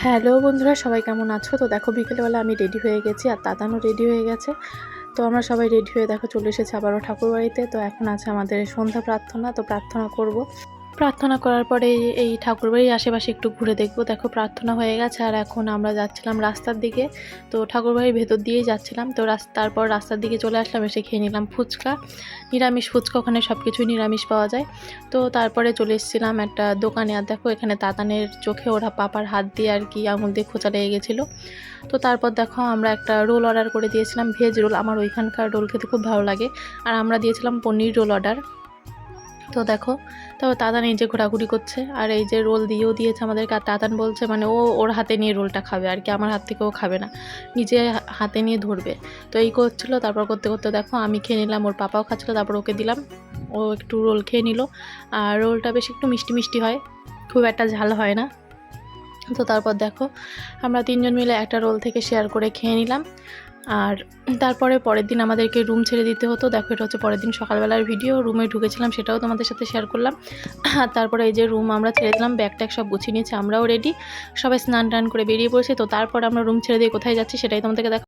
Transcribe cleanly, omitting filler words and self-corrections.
Hello বন্ধুরা, সবাই কেমন আছো? তো দেখো বিকেলবেলা আমি রেডি হয়ে গেছি আর তাতানও রেডি হয়ে গেছে। তো আমরা সবাই রেডি হয়ে দেখো চলে এসেছি আবারও ঠাকুরবাড়িতে। তো এখন আছে আমাদের সন্ধ্যা প্রার্থনা, তো প্রার্থনা করব। প্রার্থনা করার পরে এই ঠাকুরবাড়ির আশেপাশে একটু ঘুরে দেখবো। দেখো প্রার্থনা হয়ে গেছে আর এখন আমরা যাচ্ছিলাম রাস্তার দিকে। তো ঠাকুরবাড়ির ভেতর দিয়েই যাচ্ছিলাম। তো তারপর রাস্তার দিকে চলে আসলাম, এসে খেয়ে নিলাম ফুচকা, নিরামিষ ফুচকা। ওখানে সব কিছুই নিরামিষ পাওয়া যায়। তো তারপরে চলে এসেছিলাম একটা দোকানে। আর দেখো এখানে তাতানের চোখে ওরা পাপার হাত দিয়ে আর কি আঙুল দিয়ে খোঁচা লেগে গেছিলো। তো তারপর দেখো আমরা একটা রোল অর্ডার করে দিয়েছিলাম, ভেজ রোল। আমার ওইখানকার রোল খেতে খুব ভালো লাগে। আর আমরা দিয়েছিলাম পনির রোল অর্ডার। তো দেখো, তারপর তাতান এই যে ঘোরাঘুরি করছে আর এই যে রোল দিয়েও দিয়েছে আমাদেরকে। আর তাতান বলছে মানে ওর হাতে নিয়ে রোলটা খাবে আর কি, আমার হাত থেকে ও খাবে না, নিজে হাতে নিয়ে ধরবে। তো এই করছিল। তারপর করতে করতে দেখো আমি খেয়ে নিলাম, ওর পাপাও খাচ্ছিলো, তারপর ওকে দিলাম, ও একটু রোল খেয়ে নিল। আর রোলটা বেশ একটু মিষ্টি মিষ্টি হয়, খুব একটা ঝাল হয় না। তো তারপর দেখো আমরা তিনজন মিলে একটা রোল থেকে শেয়ার করে খেয়ে নিলাম। আর তারপরে পরের দিন আমাদেরকে রুম ছেড়ে দিতে হতো। দেখো এটা হচ্ছে পরের দিন সকালবেলার ভিডিও। রুমে ঢুকেছিলাম, সেটাও তোমাদের সাথে শেয়ার করলাম। আর তারপরে এই যে রুম আমরা ছেড়ে দিলাম, ব্যাগ ট্যাগ সব গুছিয়ে নিয়েছি, আমরাও রেডি, সবাই স্নান টান করে বেরিয়ে পড়েছি। তো তারপর আমরা রুম ছেড়ে দিয়ে কোথায় যাচ্ছি সেটাই তোমাদেরকে